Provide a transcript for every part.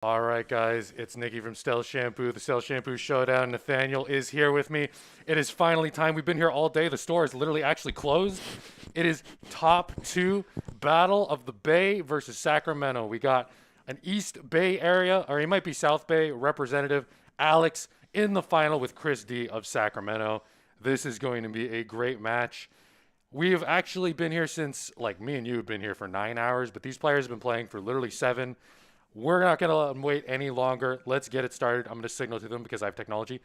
All right, guys, it's Nikki from StealthShampoo, the StealthShampoo Showdown. Nathaniel is here with me. It is finally time. We've been here all day. The store is literally actually closed. It is top two battle of the Bay versus Sacramento. We got an East Bay area, or he might be South Bay representative, Alex, in the final with Chris D of Sacramento. This is going to be a great match. We have actually been here since, like me and you have been here for 9 hours, but these players have been playing for literally 7. We're not going to let them wait any longer. Let's get it started. I'm going to signal to them because I have technology.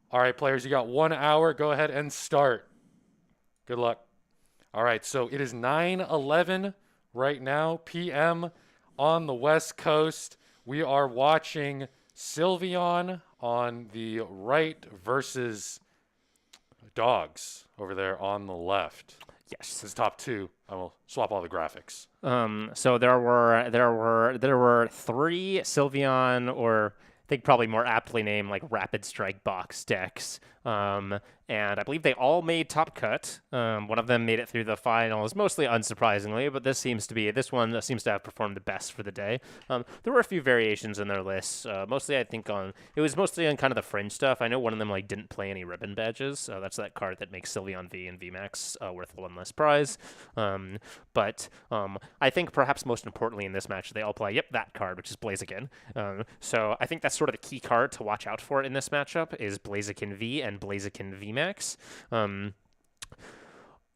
All right, players, you got 1 hour. Go ahead and start. Good luck. All right, so it is 9:11 right now, p.m. on the West Coast. We are watching Sylveon on the right versus Dogs over there on the left. Yes. This is top two. I will swap all the graphics. So there were three Sylveon, or I think probably more aptly named like Rapid Strike box decks. And I believe they all made top cut. One of them made it through the finals, mostly unsurprisingly, but this one seems to have performed the best for the day. There were a few variations in their lists, mostly I think it was mostly on kind of the fringe stuff. I know one of them like didn't play any ribbon badges. That's that card that makes Sylveon V and VMAX worth one less prize. But I think perhaps most importantly in this match, they all play, that card, which is Blaziken. So I think that's sort of the key card to watch out for in this matchup is Blaziken V and Blaziken VMAX.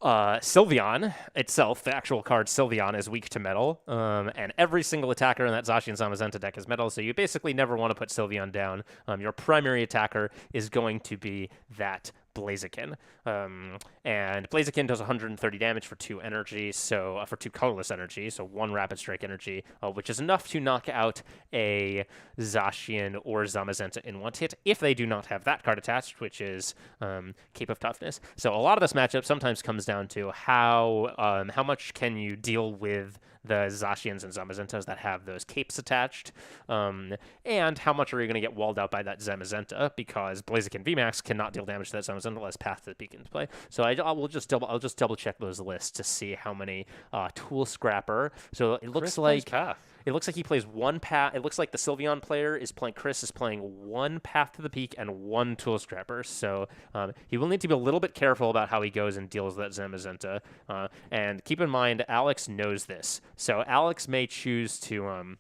Sylveon itself, the actual card Sylveon, is weak to metal, and every single attacker in that Zacian Zamazenta deck is metal, so you basically never want to put Sylveon down. Your primary attacker is going to be that Blaziken. And Blaziken does 130 damage for 2 energy, so for 2 colorless energy, so 1 rapid strike energy, which is enough to knock out a Zacian or Zamazenta in one hit if they do not have that card attached, which is Cape of Toughness. So a lot of this matchup sometimes comes down to how much can you deal with the Zacians and Zamazentas that have those capes attached, and how much are you going to get walled out by that Zamazenta, because Blaziken VMAX cannot deal damage to that Zamazenta unless Path to the Peak into play. So I'll just double check those lists to see how many Tool Scrapper. So it looks like Path. It looks like he plays 1 path. It looks like the Sylveon player is playing. Chris is playing 1 Path to the Peak and 1 Tool Scrapper. So he will need to be a little bit careful about how he goes and deals with that Zamazenta. And keep in mind, Alex knows this. So Alex may choose to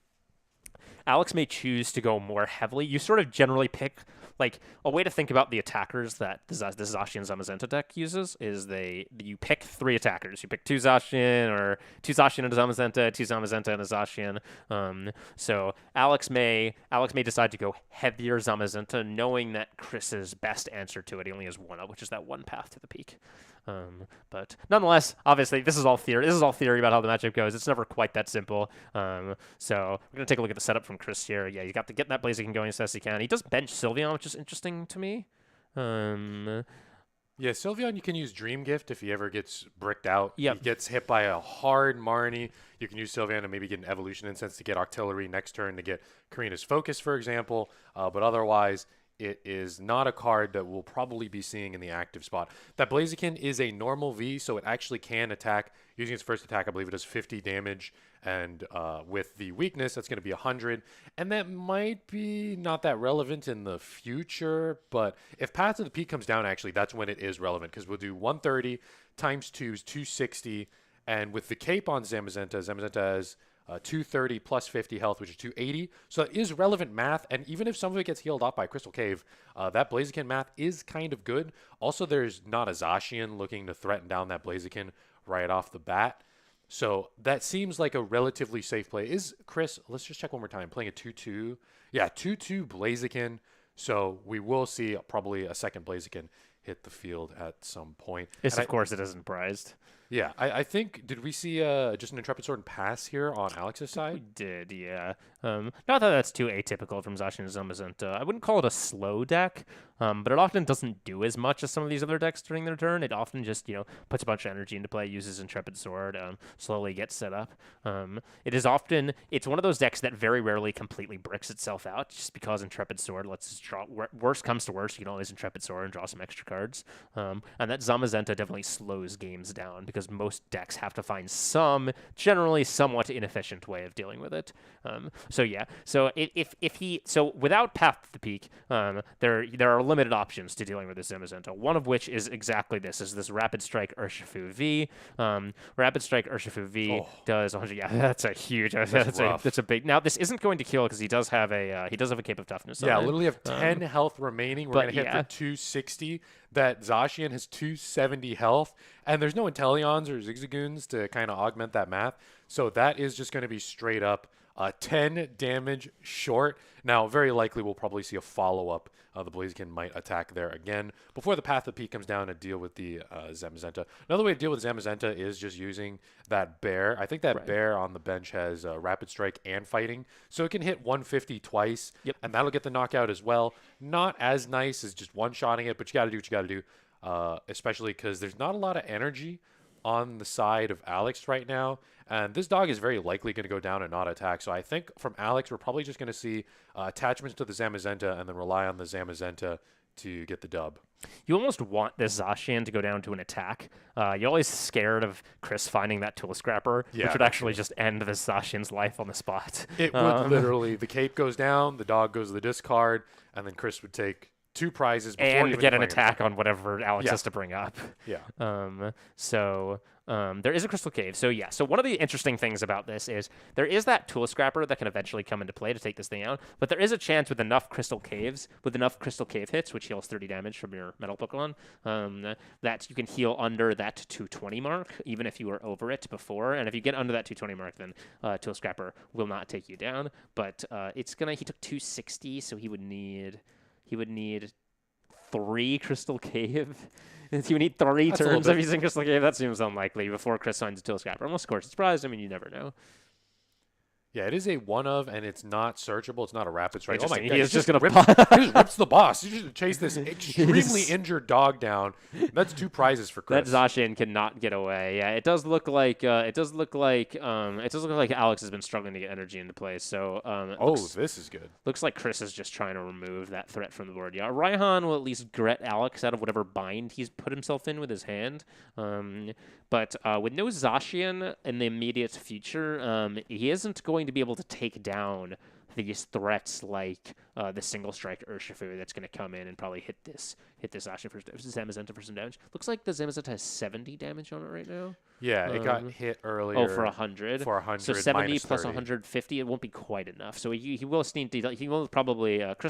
go more heavily. You sort of generally pick, like, a way to think about the attackers that the Zacian Zamazenta deck uses is you pick 3 attackers. You pick 2 Zacian, or 2 Zacian and a Zamazenta, 2 Zamazenta and a Zacian. So Alex may decide to go heavier Zamazenta, knowing that Chris's best answer to it, he only has one up, which is that 1 Path to the Peak. But nonetheless, obviously, this is all theory. This is all theory about how the matchup goes. It's never quite that simple. So we're gonna take a look at the setup from Chris here. Yeah, you got to get that Blaziken going as best he can. He does bench Sylveon, which is interesting to me. Yeah, Sylveon, you can use Dream Gift if he ever gets bricked out. Yep. He gets hit by a hard Marnie. You can use Sylveon to maybe get an Evolution Incense to get Artillery next turn to get Karina's Focus, for example. But otherwise, it is not a card that we'll probably be seeing in the active spot. That Blaziken is a normal V, so it actually can attack. Using its first attack, I believe it does 50 damage. And with the weakness, that's going to be 100. And that might be not that relevant in the future. But if Path to the Peak comes down, actually, that's when it is relevant. Because we'll do 130 times 2 is 260. And with the cape on Zamazenta, Zamazenta has 230 plus 50 health, which is 280. So it is relevant math. And even if some of it gets healed off by Crystal Cave, that Blaziken math is kind of good. Also, there's not a Zacian looking to threaten down that Blaziken right off the bat. So that seems like a relatively safe play. Is Chris, let's just check one more time, playing a 2-2. Yeah, 2-2 Blaziken. So we will see probably a second Blaziken hit the field at some point. Yes, of course, it isn't prized. Yeah, I think, did we see just an Intrepid Sword and Pass here on Alex's side? We did, yeah. Not that that's too atypical from Zacian and Zamazenta. I wouldn't call it a slow deck, but it often doesn't do as much as some of these other decks during their turn. It often just, puts a bunch of energy into play, uses Intrepid Sword, slowly gets set up. It's one of those decks that very rarely completely bricks itself out, just because Intrepid Sword lets us draw, worst comes to worst, you can always Intrepid Sword and draw some extra cards. And that Zamazenta definitely slows games down, because because most decks have to find some generally somewhat inefficient way of dealing with it. So yeah, so so without Path to the Peak, there are limited options to dealing with this Zamazenta. One of which is exactly this: is this Rapid Strike Urshifu V. Rapid Strike Urshifu V does 100. Yeah, that's a huge. That's a big. Now this isn't going to kill because he does have a Cape of Toughness. Yeah, on it. literally have 10 health remaining. We're gonna hit for 260. That Zacian has 270 health, and there's no Inteleons or Zigzagoons to kind of augment that math. So that is just going to be straight up 10 damage short. Now, very likely we'll probably see a follow-up. The Blaziken might attack there again before the Path of Peak comes down to deal with the Zamazenta. Another way to deal with Zamazenta is just using that bear. I think that bear on the bench has Rapid Strike and Fighting, so it can hit 150 twice, and that'll get the knockout as well. Not as nice as just one-shotting it, but you got to do what you got to do, especially because there's not a lot of energy on the side of Alex right now, and this dog is very likely going to go down and not attack. So I think from Alex, we're probably just going to see attachments to the Zamazenta and then rely on the Zamazenta to get the dub. You almost want this Zacian to go down to an attack. You're always scared of Chris finding that Tool Scrapper, which would actually just end this Zacian's life on the spot. It would literally, the cape goes down, the dog goes to the discard, and then Chris would take 2 prizes before and even get an attack on whatever Alex has to bring up. There is a Crystal Cave. So one of the interesting things about this is there is that Tool Scrapper that can eventually come into play to take this thing out, but there is a chance with enough Crystal Cave hits, which heals 30 damage from your Metal Pokemon, that you can heal under that 220 mark, even if you were over it before. And if you get under that 220 mark, then Tool Scrapper will not take you down. But he took 260, so he would need 3 Crystal Cave. He would need 3 turns of using Crystal Cave. That seems unlikely before Chris finds a Tool Scrapper. Unless, of course, it's surprised. I mean, you never know. Yeah, it is a one of, and it's not searchable. It's not a Rapid Strike. Oh my God! He is just going to he just rips the boss. You just chase this extremely injured dog down. That's 2 prizes for Chris. That Zacian cannot get away. Yeah, it does look like Alex has been struggling to get energy into play. So this is good. Looks like Chris is just trying to remove that threat from the board. Yeah, Raihan will at least gret Alex out of whatever bind he's put himself in with his hand. But with no Zacian in the immediate future, he isn't going to be able to take down these threats like the single strike Urshifu that's going to come in and probably hit this Zacian for Zamazenta for some damage. Looks like the Zamazenta has 70 damage on it right now. Yeah, it got hit earlier. Oh, for 100. For 100. So 70 plus 150, it won't be quite enough. So Chris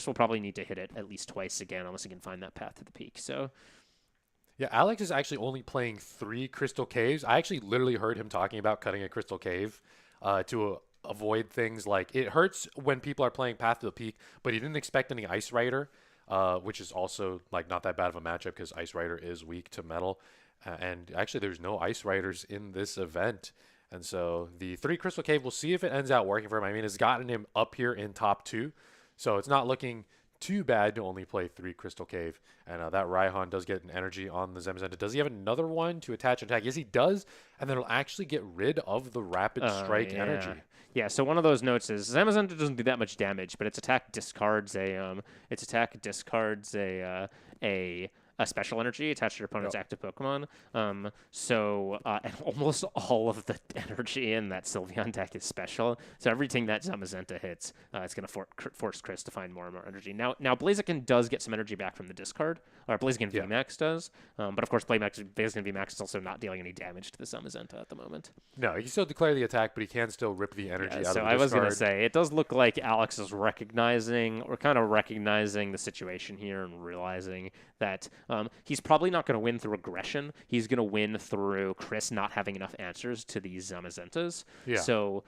will probably need to hit it at least twice again, unless he can find that Path to the Peak. So. Yeah, Alex is actually only playing 3 Crystal Caves. I actually literally heard him talking about cutting a Crystal Cave to avoid things like it hurts when people are playing Path to the Peak, but he didn't expect any Ice Rider, which is also like not that bad of a matchup because Ice Rider is weak to Metal. And actually, there's no Ice Riders in this event. And so the 3 Crystal Cave, we'll see if it ends out working for him. I mean, it's gotten him up here in top 2, so it's not looking too bad to only play 3 Crystal Cave. And that Raihan does get an energy on the Zamazenta. Does he have another one to attach and attack? Yes, he does. And then it'll actually get rid of the Rapid Strike energy. Yeah, so one of those notes is Zamazenta doesn't do that much damage, but its attack discards a special energy attached to your opponent's active Pokemon. And almost all of the energy in that Sylveon deck is special. So everything that Zamazenta hits, it's going to force Chris to find more and more energy. Now Blaziken does get some energy back from the discard, or Blaziken VMAX does. But of course, Blaziken VMAX is also not dealing any damage to the Zamazenta at the moment. No, he can still declare the attack, but he can still rip the energy out of the discard. So I was going to say, it does look like Alex is recognizing the situation here and realizing that he's probably not going to win through aggression. He's going to win through Chris not having enough answers to these Zamazentas. Yeah. So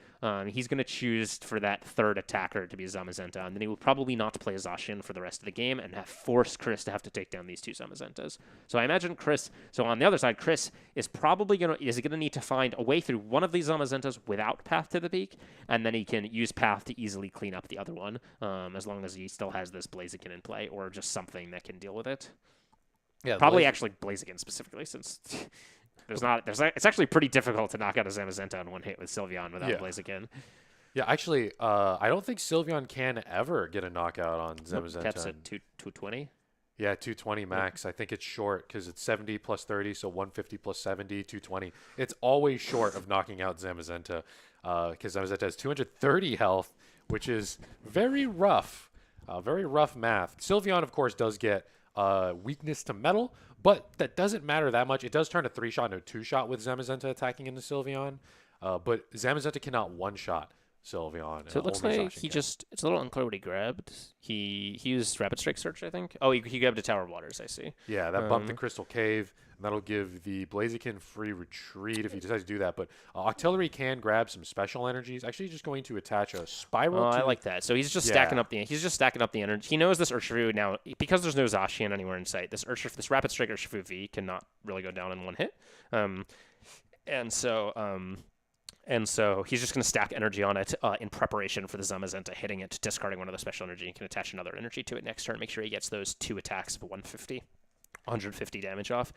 he's going to choose for that third attacker to be Zamazenta, and then he will probably not play Zacian for the rest of the game and force Chris to have to take down these 2 Zamazentas. So I imagine Chris. So on the other side, Chris is probably going to need to find a way through one of these Zamazentas without Path to the Peak, and then he can use Path to easily clean up the other one, as long as he still has this Blaziken in play or just something that can deal with it. Yeah, probably actually Blaziken specifically, since it's actually pretty difficult to knock out a Zamazenta in one hit with Sylveon without Blaziken. Yeah, actually, I don't think Sylveon can ever get a knockout on Zamazenta. Caps at 220. Yeah, 220 max. I think it's short because it's 70 plus 30, so 150 plus 70, 220. It's always short of knocking out Zamazenta because Zamazenta has 230 health, which is very rough. Very rough math. Sylveon, of course, does get weakness to metal, but that doesn't matter that much. It does turn a 3-shot into a 2-shot with Zamazenta attacking into Sylveon, but Zamazenta cannot 1-shot Sylveon. So it looks only like Zacian he can. just, it's a little unclear what he grabbed. He used Rapid Strike Search, I think. Oh, he grabbed a Tower of Waters, I see. Yeah, that bumped the Crystal Cave, and that'll give the Blaziken free retreat if he decides to do that. But Octillery can grab some special energies. Actually, just going to attach a Spiral. Oh, to I like that. So he's just stacking up the energy. He knows this Urshifu now, because there's no Zacian anywhere in sight. This Rapid Strike Urshifu V cannot really go down in one hit. And so he's just going to stack energy on it in preparation for the Zamazenta hitting it, discarding one of the special energy, and can attach another energy to it next turn. Make sure he gets those 2 attacks of 150 damage off,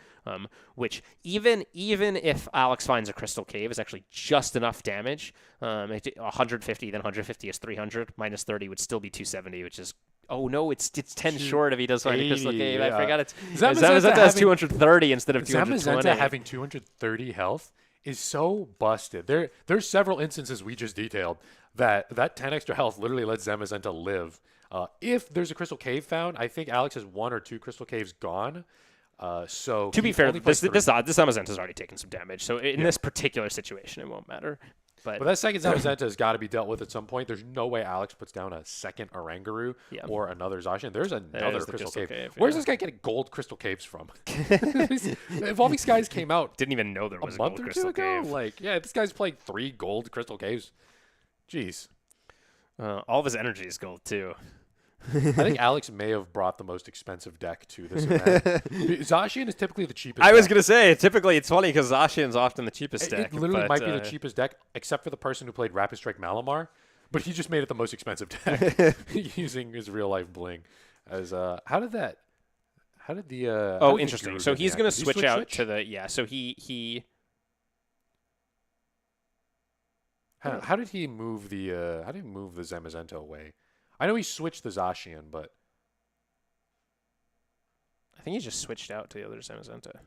which even if Alex finds a Crystal Cave is actually just enough damage. 150, then 150 is 300, minus 30 would still be 270, which is, oh no, it's 10 short if he does find a Crystal Cave. Yeah. I forgot it's Zamazenta has 230 instead of 220. Zamazenta having 230 health is so busted. There's several instances we just detailed that 10 extra health literally lets Zamazenta live. If there's a Crystal Cave found, I think Alex has 1 or 2 Crystal Caves gone. So to be fair, this 3. Zamazenta's already taken some damage, so in this particular situation, it won't matter. But that second Zamazenta has got to be dealt with at some point. There's no way Alex puts down a second Oranguru or another Zacian. There's another Crystal Cave. Where's this guy getting gold Crystal Caves from? If all these guys came out didn't even know there was a month or two ago, cave. like, yeah, this guy's playing 3 gold Crystal Caves. Jeez. All of his energy is gold, too. I think Alex may have brought the most expensive deck to this event. Zacian is typically the cheapest I was deck. going to say, typically it's funny because Zacian's often the cheapest deck. It literally might be the cheapest deck, except for the person who played Rapid Strike Malamar, but he just made it the most expensive deck using his real-life bling. As how did the interesting. So he's going to switch out to the, so he How did he move the Zamazenta away? I know he switched the Zacian, but I think he just switched out to the other Zamazenta.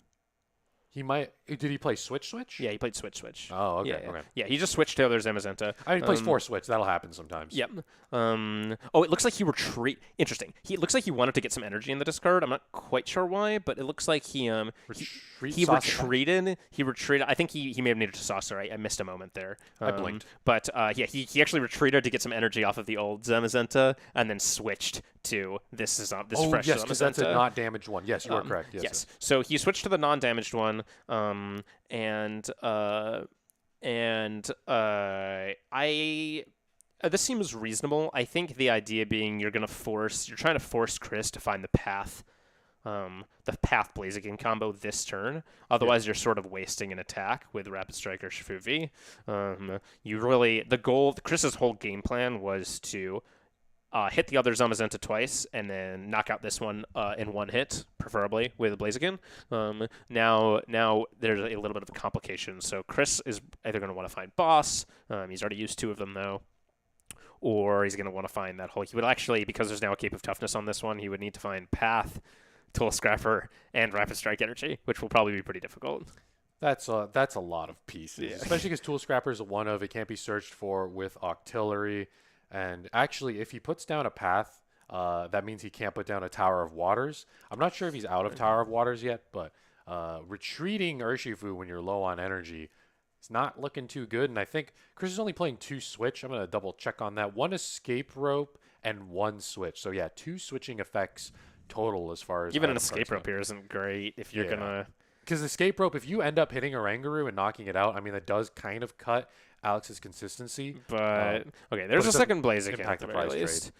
he might. Did he play switch? Yeah, he played switch. Oh, okay. Yeah, okay. Yeah, he just switched to the other Zamazenta. I mean, he plays 4 switch. That'll happen sometimes. Yep. Oh, it looks like he Interesting. It looks like he wanted to get some energy in the discard. I'm not quite sure why, but it looks like he retreated. He retreated. I think he may have needed to saucer. I missed a moment there. I blinked. But he actually retreated to get some energy off of the old Zamazenta and then switched to this fresh yes, because that's a Zamazenta. not damaged one. Yes, you are correct. Yes. So he switched to the non-damaged one, this seems reasonable. I think the idea being you're trying to force Chris to find the path Blaziken combo this turn. Otherwise, you're sort of wasting an attack with Rapid Strike or Shifu V. Chris's whole game plan was to hit the other Zamazenta twice and then knock out this one in one hit, preferably with Blaziken. Now there's a little bit of a complication. So Chris is either going to want to find Boss. He's already used 2 of them though. Or he's going to want to find that whole... He would actually, because there's now a Cape of Toughness on this one, he would need to find Path, Tool Scrapper, and Rapid Strike Energy, which will probably be pretty difficult. That's a lot of pieces, especially because Tool Scrapper is a 1-of. It can't be searched for with Octillery. And actually, if he puts down a Path, that means he can't put down a Tower of Waters. I'm not sure if he's out of Tower of Waters yet, but retreating Urshifu when you're low on energy, it's not looking too good. And I think Chris is only playing 2 switch. I'm going to double check on that. 1 escape rope and 1 switch. So yeah, 2 switching effects total as far as... Even an escape rope here isn't great if you're going to... Because escape rope, if you end up hitting a Oranguru and knocking it out, I mean, that does kind of cut Alex's consistency. But, okay, there's a second Blaziken at the very least.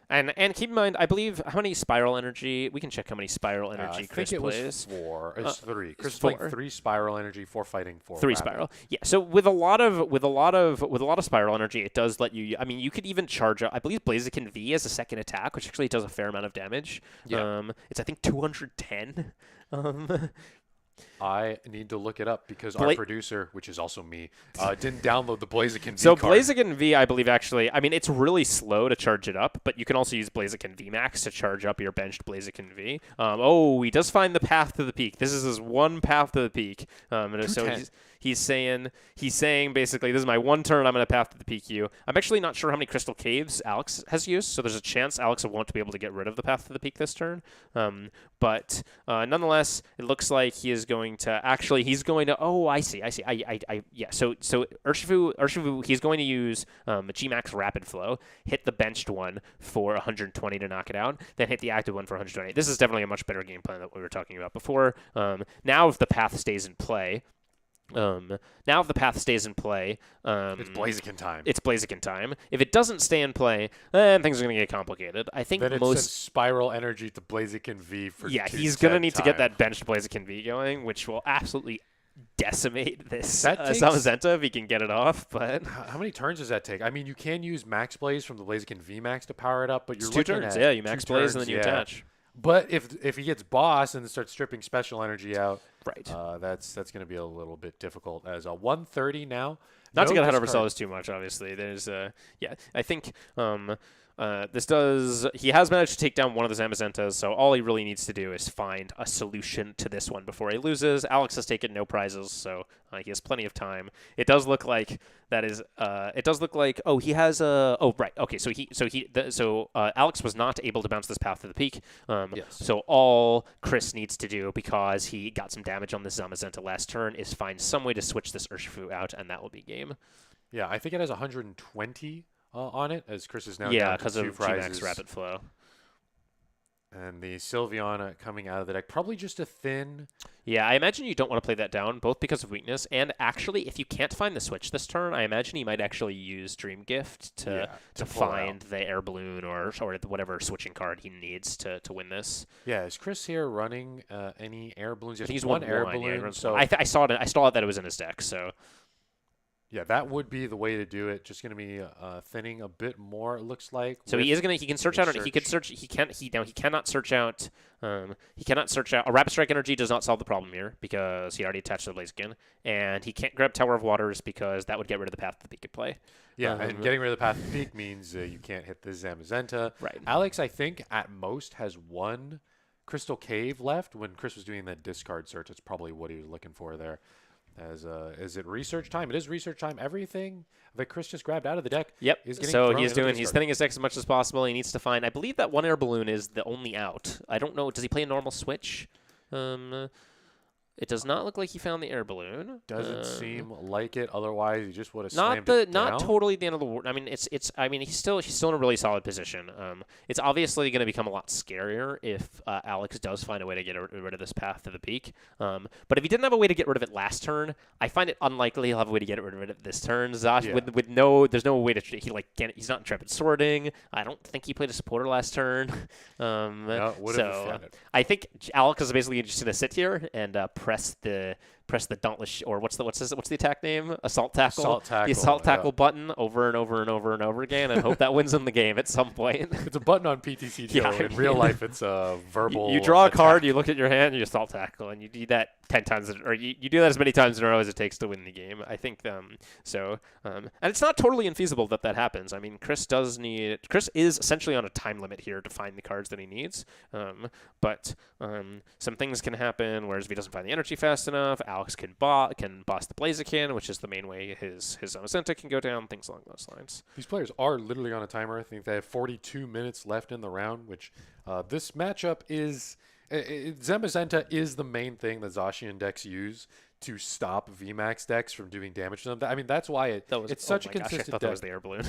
And keep in mind, I believe, how many Spiral Energy... We can check how many Spiral Energy Chris plays. I think it was 4. It's 3. Chris is playing 3 Spiral Energy, 4 fighting, 4 3 rapid. Spiral. Yeah, so with a lot of Spiral Energy, it does let you... I mean, you could even charge up... I believe Blaziken V as a second attack, which actually does a fair amount of damage. Yeah. It's, I think, 210. I need to look it up because our producer, which is also me, didn't download the Blaziken V So card. Blaziken V, I believe, actually, I mean, it's really slow to charge it up, but you can also use Blaziken VMAX to charge up your benched Blaziken V. He does find the path to the peak. This is his one path to the peak. So he's saying basically, this is my one turn. I'm going to path to the PQ. I'm actually not sure how many Crystal Caves Alex has used, so there's a chance Alex won't be able to get rid of the path to the peak this turn. But nonetheless, it looks like he is going to actually. He's going to. Oh, I see. Yeah. So Urshifu, he's going to use G-Max Rapid Flow, hit the benched one for 120 to knock it out, then hit the active one for 120. This is definitely a much better game plan than what we were talking about before. Now, if the path stays in play. It's Blaziken time. It's Blaziken time. If it doesn't stay in play, then things are going to get complicated. I think then it sends Spiral Energy to Blaziken V for he's going to need to get that benched Blaziken V going, which will absolutely decimate this Zamazenta if he can get it off. But how many turns does that take? I mean, you can use Max Blaze from the Blaziken VMAX to power it up, but you're looking 2 turns. At you Max Blaze and then you attach. But if he gets boss and starts stripping special energy out, right, that's going to be a little bit difficult. As a 130 now. Not to get ahead of ourselves too much, obviously. There's I think he has managed to take down one of the Zamazentas, so all he really needs to do is find a solution to this one before he loses. Alex has taken no prizes, so he has plenty of time. It does look like he has right. Okay, so Alex was not able to bounce this path to the peak. Yes. So all Chris needs to do, because he got some damage on this Zamazenta last turn, is find some way to switch this Urshifu out, and that will be game. Yeah, I think it has 120 on it, as Chris is now down because of G-Max Rapid Flow. And the Sylveon coming out of the deck, probably just a thin. Yeah, I imagine you don't want to play that down, both because of weakness, and actually, if you can't find the switch this turn, I imagine he might actually use Dream Gift to find the Air Balloon or whatever switching card he needs to win this. Yeah, is Chris here running any Air Balloons? He's one Air Balloon. Yeah, so I saw that it was in his deck, so. Yeah, that would be the way to do it. Just going to be thinning a bit more, it looks like. So he can search out. He cannot search out. He cannot search out. A Rapid Strike Energy does not solve the problem here because he already attached to the Blaziken, and he can't grab Tower of Waters because that would get rid of the path to the peak at play. Yeah, and getting rid of the path to the peak means you can't hit the Zamazenta. Right. Alex, I think at most has one Crystal Cave left. When Chris was doing that discard search, that's probably what he was looking for there. Is it research time? It is research time. Everything that Chris just grabbed out of the deck. Yep. Is getting so he's thinning his deck as much as possible. He needs to find. I believe that one Air Balloon is the only out. I don't know. Does he play a normal switch? It does not look like he found the Air Balloon. Doesn't seem like it. Otherwise, he just would have slammed it down. Not totally the end of the world. I mean, he's still in a really solid position. It's obviously going to become a lot scarier if Alex does find a way to get rid of this path to the peak. But if he didn't have a way to get rid of it last turn, I find it unlikely he'll have a way to get rid of it this turn. There's no way to he's not Intrepid Sorting. I don't think he played a supporter last turn. I think Alex is basically just going to sit here and press the Dauntless, or what's the attack name? Assault Tackle. The Assault Tackle button over and over and over and over again, and hope that wins him the game at some point. It's a button on PTC too. In real life, it's a verbal. You draw a card, you look at your hand, you Assault Tackle, and you do that 10 times, or you do that as many times in a row as it takes to win the game. I think and it's not totally infeasible that happens. I mean, Chris is essentially on a time limit here to find the cards that he needs. But some things can happen. Whereas if he doesn't find the energy fast enough, Alex can boss the Blaziken, which is the main way his Zamazenta can go down. Things along those lines. These players are literally on a timer. I think they have 42 minutes left in the round, which this matchup is. Zamazenta is the main thing that Zacian decks use to stop VMAX decks from doing damage to them. I mean, that's why it's such a consistent deck. I thought that was the Air Balloon.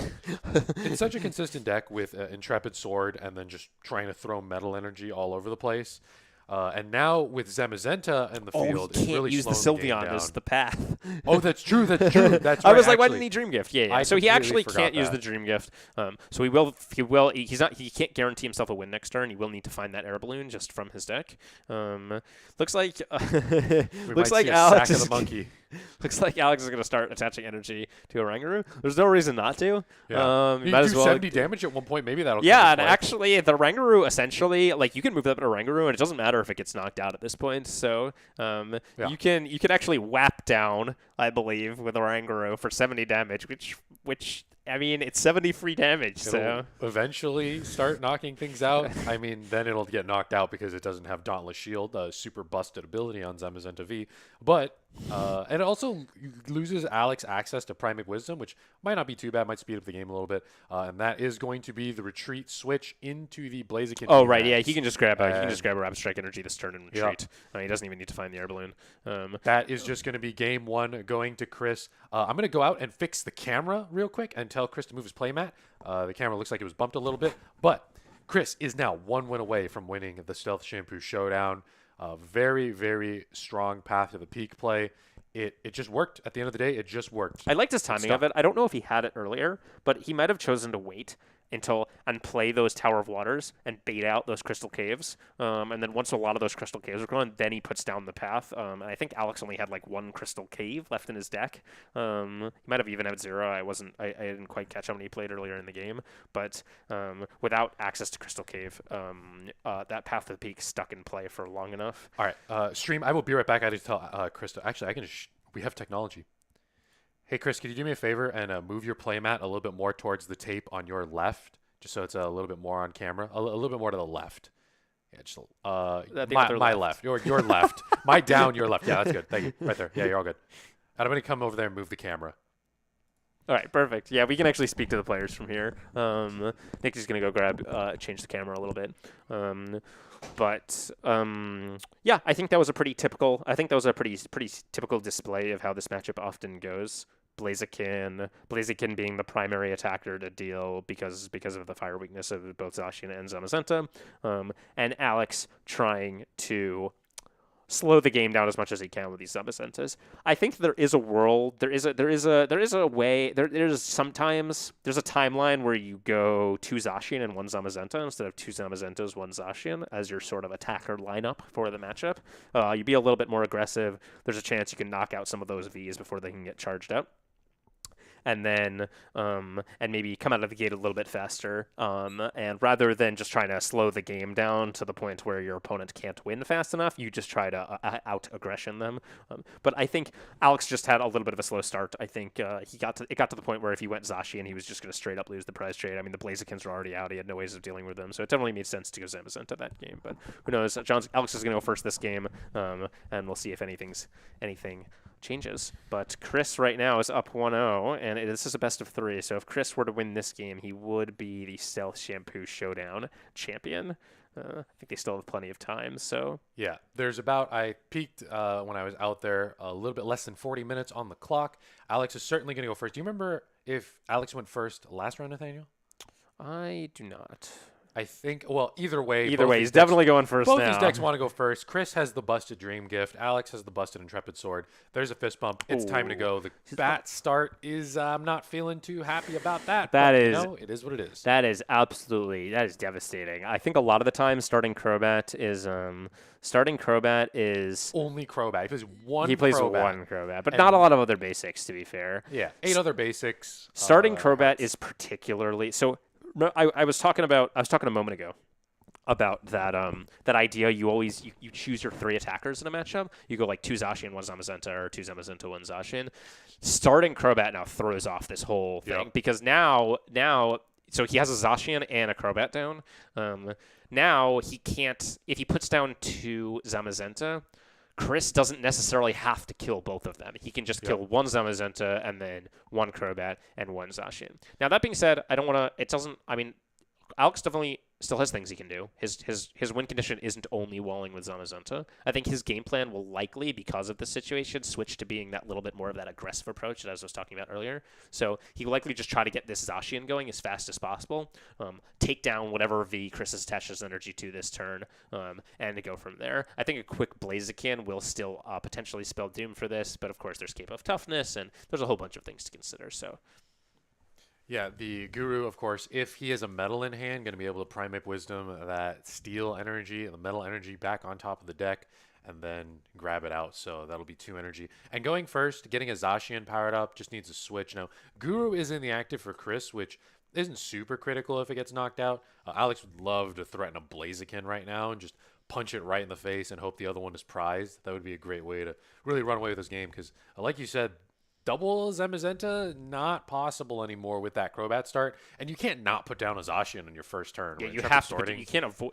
It's such a consistent deck with Intrepid Sword and then just trying to throw metal energy all over the place. And now with Zamazenta in the field, it's really use the Sylveon as the path. Oh, that's true. That's true. That's right. I was like, why didn't he Dream Gift? Yeah. So he actually can't use that. the Dream Gift. So he can't guarantee himself a win next turn. He will need to find that Air Balloon just from his deck. Looks like Alex Sack of the monkey. Looks like Alex is going to start attaching energy to Oranguru. There's no reason not to. Yeah. You You might do as well. 70 damage at one point. Maybe that'll come Yeah, into and play. actually, the Oranguru essentially, like, you can move up an Oranguru, and it doesn't matter if it gets knocked out at this point. So Yeah. you can actually whap down, I believe, with Oranguru for 70 damage, which I mean, it's 70 free damage. It'll So eventually start knocking things out. I mean, then it'll get knocked out because it doesn't have Dauntless Shield, a super busted ability on Zamazenta V. But and it also loses Alex access to Primate Wisdom, which might not be too bad, might speed up the game a little bit. And that is going to be the retreat switch into the Blaziken. oh right, yeah, VMAX. he can just grab a Rapid Strike energy this turn and Yep. retreat. He doesn't even need to find the air balloon. That is just going to be game one going to Chris. I'm going to go out and fix the camera real quick and tell Chris to move his playmat. The camera looks like it was bumped a little bit, but Chris is now 1 win away from winning the Stealth Shampoo Showdown. Very, very strong path to the peak play. It just worked. At the end of the day, it just worked. I liked his timing of it. I don't know if he had it earlier, but he might have chosen to wait and play those Tower of Waters and bait out those Crystal Caves. And then once a lot of those Crystal Caves are gone, then he puts down the path. And I think Alex only had like one Crystal Cave left in his deck. He might have even had 0. I didn't quite catch how many he played earlier in the game. But without access to Crystal Cave, that path to the peak stuck in play for long enough. All right, stream. I will be right back. I need to tell Chris. Actually, I can. We have technology. Hey, Chris, could you do me a favor and move your playmat a little bit more towards the tape on your left, just so it's a little bit more on camera, a little bit more to the left. Yeah, just my left. Your left, my down, your left. Yeah, that's good. Thank you. Right there. Yeah, you're all good. And I'm gonna come over there and move the camera. All right, perfect. Yeah, we can actually speak to the players from here. Nick is gonna go change the camera a little bit. Yeah, I think that was a pretty typical. I think that was a pretty typical display of how this matchup often goes. Blaziken being the primary attacker to deal because of the fire weakness of both Zacian and Zamazenta, and Alex trying to slow the game down as much as he can with these Zamazentas. I think there is a world, there is a way, sometimes there's a timeline where you go 2 Zacian and 1 Zamazenta instead of 2 Zamazentas, 1 Zacian as your sort of attacker lineup for the matchup. You be a little bit more aggressive. There's a chance you can knock out some of those Vs before they can get charged up. And then and maybe come out of the gate a little bit faster. And rather than just trying to slow the game down to the point where your opponent can't win fast enough, you just try to out-aggression them. But I think Alex just had a little bit of a slow start. I think it got to the point where if he went Zacian, he was just going to straight up lose the prize trade. I mean, the Blazikins were already out. He had no ways of dealing with them. So it definitely made sense to go Zamazenta that game. But who knows? Alex is going to go first this game, and we'll see if anything changes. But Chris right now is up 1-0, and this is a best of 3. So if Chris were to win this game, he would be the Stealth Shampoo Showdown champion. I think they still have plenty of time. So yeah, I peaked when I was out there a little bit less than 40 minutes on the clock. Alex is certainly going to go first. Do you remember if Alex went first last round, Nathaniel? I do not. I think, well, either way, he's definitely going first now. Both these decks want to go first. Chris has the busted Dream Gift. Alex has the busted Intrepid Sword. There's a fist bump. It's time to go. The bat start is, I'm not feeling too happy about that. It is what it is. That is devastating. I think a lot of the time starting Crobat is only Crobat. He plays one Crobat, but not a lot of other basics, to be fair. Yeah, 8 other basics. Starting Crobat is particularly so. I was talking a moment ago about that idea. You choose your 3 attackers in a matchup. You go like 2 Zacian, 1 Zamazenta, or 2 Zamazenta, 1 Zacian. Starting Crobat now throws off this whole thing because now so he has a Zacian and a Crobat down. Now he can't, if he puts down 2 Zamazenta, Chris doesn't necessarily have to kill both of them. He can just kill 1 Zamazenta and then 1 Crobat and 1 Zacian. Now, that being said, Alex definitely still has things he can do. His win condition isn't only walling with Zamazenta. I think his game plan will likely, because of the situation, switch to being that little bit more of that aggressive approach that I was talking about earlier. So he will likely just try to get this Zacian going as fast as possible, take down whatever V Chris has attached his energy to this turn, and to go from there. I think a quick Blaziken will still potentially spell doom for this, but of course there's Cape of Toughness, and there's a whole bunch of things to consider. So. Yeah, the Guru, of course, if he has a metal in hand, going to be able to Primate Wisdom that steel energy and the metal energy back on top of the deck. and then grab it out. So that'll be 2 energy. And going first, getting a Zacian powered up just needs a switch. Now, Guru is in the active for Chris, which isn't super critical if it gets knocked out. Alex would love to threaten a Blaziken right now and just punch it right in the face and hope the other one is prized. That would be a great way to really run away with this game because, like you said, double Zamazenta not possible anymore with that Crobat start, and you can't not put down a Zacian on your first turn. Yeah, with you Intrepid have to. Sorting. You can't avoid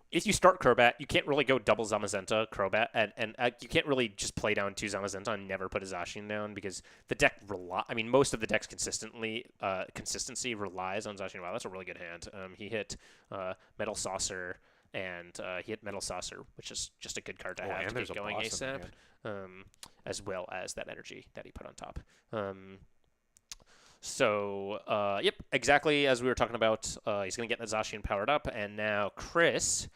if you start Crobat, you can't really go double Zamazenta Crobat, and you can't really just play down 2 Zamazenta and never put a Zacian down because the deck most of the deck's consistency relies on Zacian. Wow, that's a really good hand. He hit Metal Saucer. And he hit Metal Saucer, which is just a good card to have to get going ASAP, as well as that energy that he put on top. Yep, exactly as we were talking about. He's going to get the Zacian powered up, and now Chris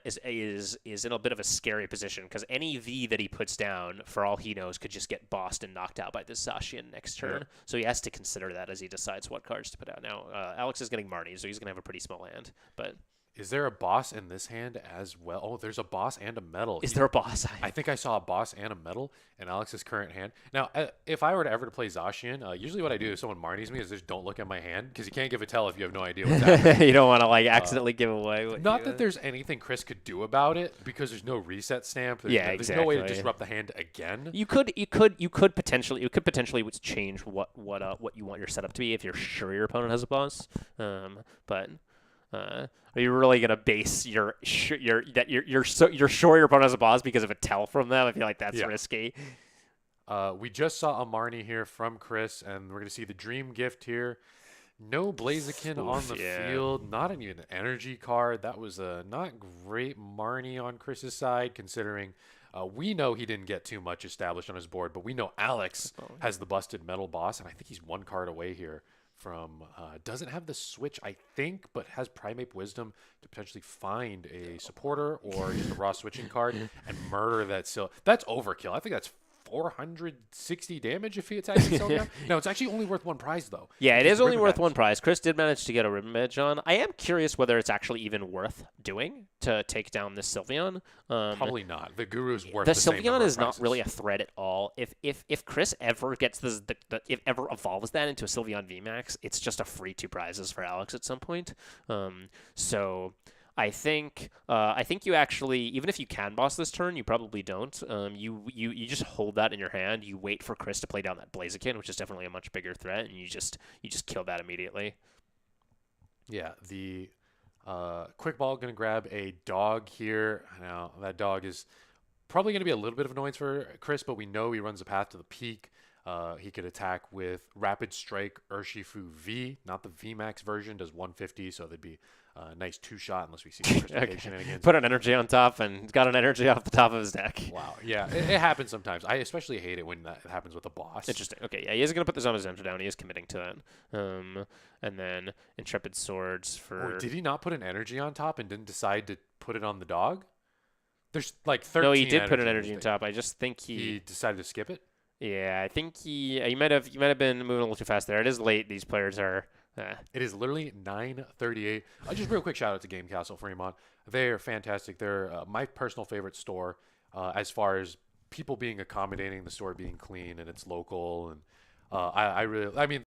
is in a bit of a scary position because any V that he puts down, for all he knows, could just get bossed and knocked out by this Zacian next turn. Yeah. So he has to consider that as he decides what cards to put out. Now, Alex is getting Marnie, so he's going to have a pretty small hand, but... Is there a boss in this hand as well? Oh, there's a boss and a metal. Is there a boss? I think I saw a boss and a metal in Alex's current hand. Now, if I were to ever to play Zacian, usually what I do if someone Marnies me is just don't look at my hand because you can't give a tell if you have no idea what's happening. You don't want to accidentally give away. Not that there's anything Chris could do about it because there's no reset stamp. There's no way to disrupt the hand again. You could potentially change what you want your setup to be if you're sure your opponent has a boss. But. Are you really gonna base you're sure your opponent has a boss because of a tell from them? I feel like that's risky. We just saw a Marnie here from Chris, and we're gonna see the Dream Gift here. No Blaziken on the field, not even an energy card. That was a not great Marnie on Chris's side, considering we know he didn't get too much established on his board, but we know Alex has the busted metal boss, and I think he's 1 card away here from doesn't have the switch, I think, but has Primate Wisdom to potentially find a supporter or just a raw switching card and murder that. That's overkill. I think that's 460 damage if he attacks Sylveon. No, it's actually only worth 1 prize, though. Yeah, it is only worth 1 prize. Chris did manage to get a Ribbon Badge on. I am curious whether it's actually even worth doing to take down this Sylveon. Probably not. The Guru's worth the same Sylveon is prices. Not really a threat at all. If Chris ever gets if ever evolves that into a Sylveon VMAX, it's just a free 2 prizes for Alex at some point. So I think you actually, even if you can boss this turn, you probably don't. You just hold that in your hand. You wait for Chris to play down that Blaziken, which is definitely a much bigger threat, and you just kill that immediately. Yeah, the Quick Ball going to grab a dog here. Now that dog is probably going to be a little bit of annoyance for Chris, but we know he runs a path to the peak. He could attack with Rapid Strike Urshifu V, not the VMAX version, does 150, so there'd be a nice 2-shot unless we see some Precipitation again. Put an energy on top and got an energy off the top of his deck. Wow, yeah, it happens sometimes. I especially hate it when that happens with a boss. Interesting. Okay, yeah, he is going to put the Zamazenta down. He is committing to that. And then Intrepid Swords for... Oh, did he not put an energy on top and didn't decide to put it on the dog? There's like 13 No, he did put an energy on top. I just think he decided to skip it? Yeah, I think he might have been moving a little too fast there. It is late. These players are... It is literally 9:38. Just real quick shout out to Game Castle Fremont. They're fantastic. They're my personal favorite store as far as people being accommodating, the store being clean and it's local. And I mean,